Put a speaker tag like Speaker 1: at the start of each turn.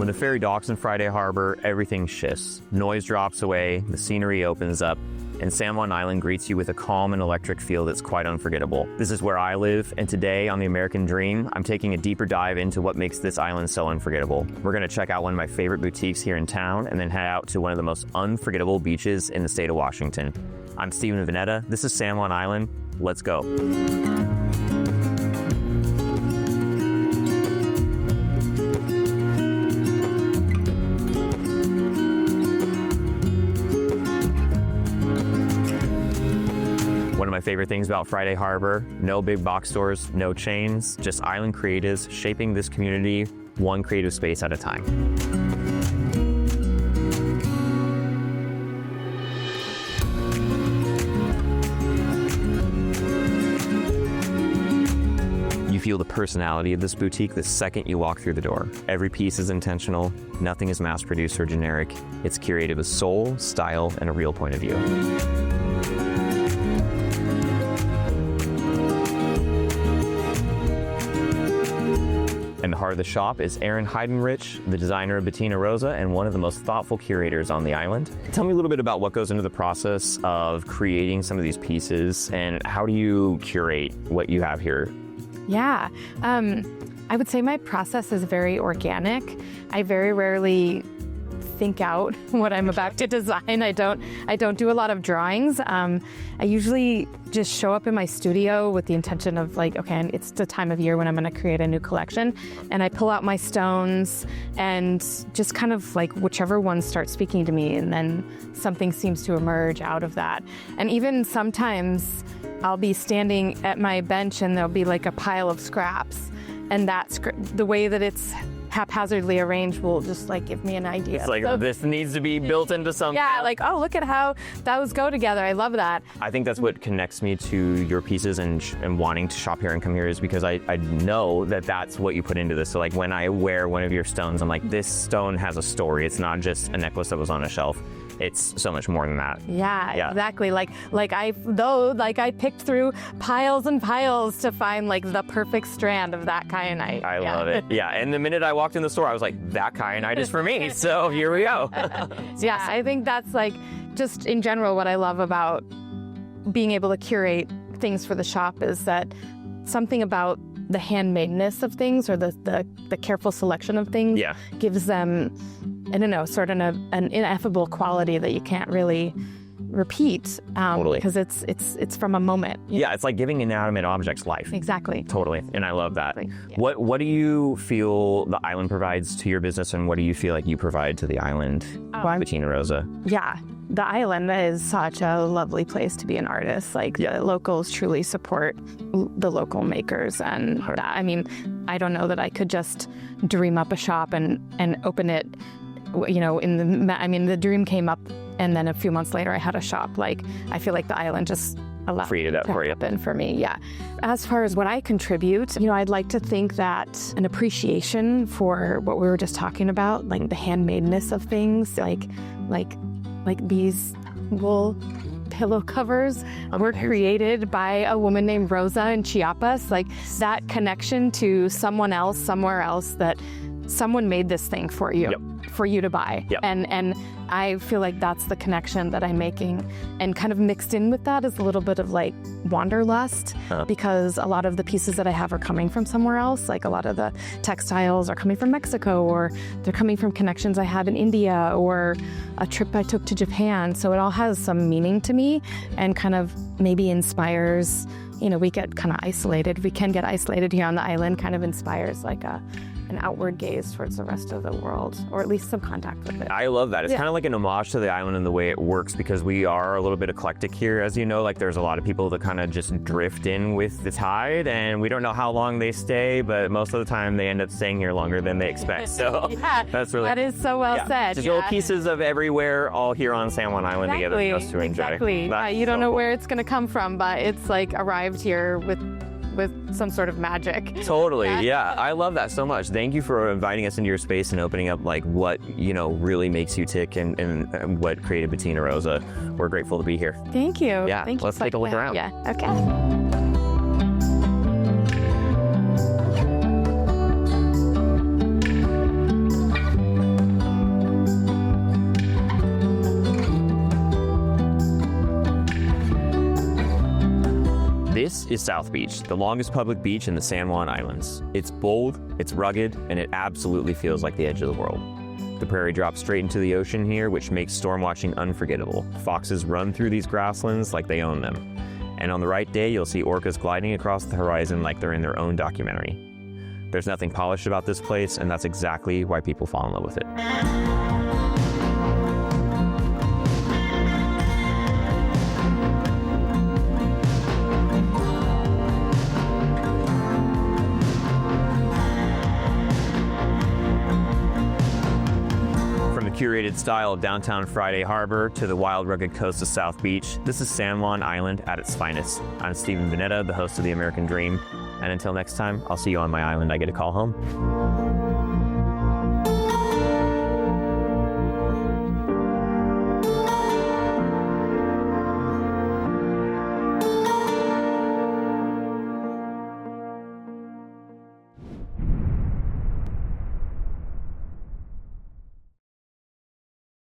Speaker 1: the ferry docks in Friday Harbor, everything shifts. Noise drops away, the scenery opens up, and San Juan Island greets you with a calm and electric feel that's quite unforgettable. This is where I live, and today on The American Dream, I'm taking a deeper dive into what makes this island so unforgettable. We're gonna check out one of my favorite boutiques here in town, and then head out to one of the most unforgettable beaches in the state of Washington. I'm Steven Veneta, this is San Juan Island, let's go. One of my favorite things about Friday Harbor, no big box stores, no chains, just island creatives shaping this community one creative space at a time. You feel the personality of this boutique the second you walk through the door. Every piece is intentional, nothing is mass-produced or generic. It's curated with soul, style, and a real point of view. And the heart of the shop is Aaron Heidenrich, the designer of Betina Roza and one of the most thoughtful curators on the island. Tell me a little bit about what goes into the process of creating some of these pieces and how do you curate what you have here?
Speaker 2: Yeah, I would say my process is very organic. I very rarely think out what I'm about to design. I don't do a lot of drawings. I usually just show up in my studio with the intention of like, okay, it's the time of year when I'm going to create a new collection, and I pull out my stones and just kind of like whichever one starts speaking to me, and then something seems to emerge out of that. And even sometimes I'll be standing at my bench and there'll be like a pile of scraps, and that's the way that it's haphazardly arranged will just like give me an idea.
Speaker 1: It's like, so, this needs to be built into something.
Speaker 2: Yeah, like, oh, look at how those go together. I love that.
Speaker 1: I think that's what connects me to your pieces and wanting to shop here and come here is because I know that that's what you put into this. So like when I wear one of your stones, I'm like, this stone has a story. It's not just a necklace that was on a shelf. It's so much more than that.
Speaker 2: Yeah, exactly. Like I picked through piles and piles to find like the perfect strand of that kyanite.
Speaker 1: I love it. Yeah, and the minute I walked in the store, I was like, that kyanite is for me. So here we go.
Speaker 2: Yeah, I think that's like just in general what I love about being able to curate things for the shop is that something about the handmadeness of things or the careful selection of things gives them, I don't know, sort of an ineffable quality that you can't really repeat because it's from a moment.
Speaker 1: Yeah, it's like giving inanimate objects life.
Speaker 2: Exactly.
Speaker 1: Totally, and I love that.
Speaker 2: Yeah.
Speaker 1: What do you feel the island provides to your business, and what do you feel like you provide to the island, Betina Roza?
Speaker 2: Yeah, the island is such a lovely place to be an artist. Like the locals truly support the local makers, and I mean, I don't know that I could just dream up a shop and open it. You know, the dream came up, and then a few months later, I had a shop. Like, I feel like the island just allowed
Speaker 1: freed it up for you.
Speaker 2: Happen for me. Yeah. As far as what I contribute, you know, I'd like to think that an appreciation for what we were just talking about, like the handmadeness of things, like these wool pillow covers were created by a woman named Roza in Chiapas. Like that connection to someone else, somewhere else, that someone made this thing for you. For you to buy. And I feel like that's the connection that I'm making. And kind of mixed in with that is a little bit of like wanderlust because a lot of the pieces that I have are coming from somewhere else. Like a lot of the textiles are coming from Mexico, or they're coming from connections I have in India, or a trip I took to Japan. So it all has some meaning to me and kind of maybe inspires, you know, we get kind of isolated. We can get isolated here on the island, kind of inspires like an outward gaze towards the rest of the world, or at least some contact with it.
Speaker 1: I love that. It's kind of like an homage to the island in the way it works, because we are a little bit eclectic here, as you know. Like there's a lot of people that kind of just drift in with the tide, and we don't know how long they stay, but most of the time they end up staying here longer than they expect. So that's really,
Speaker 2: that is so well said.
Speaker 1: Just little pieces of everywhere, all here on San Juan Island together for us to enjoy.
Speaker 2: Exactly. You don't know where it's going to come from, but it's like arrived here with some sort of magic.
Speaker 1: Totally, yeah. I love that so much. Thank you for inviting us into your space and opening up like what, you know, really makes you tick and what created Betina Roza. We're grateful to be here.
Speaker 2: Thank you.
Speaker 1: Yeah,
Speaker 2: Thank
Speaker 1: let's
Speaker 2: you.
Speaker 1: take a look around.
Speaker 2: Yeah, okay.
Speaker 1: is South Beach, the longest public beach in the San Juan Islands. It's bold, it's rugged, and it absolutely feels like the edge of the world. The prairie drops straight into the ocean here, which makes storm watching unforgettable. Foxes run through these grasslands like they own them. And on the right day, you'll see orcas gliding across the horizon like they're in their own documentary. There's nothing polished about this place, and that's exactly why people fall in love with it. Curated style of downtown Friday Harbor to the wild, rugged coast of South Beach, this is San Juan Island at its finest. I'm Stephen Vanetta, the host of The American Dream, and until next time, I'll see you on my island I get to call home.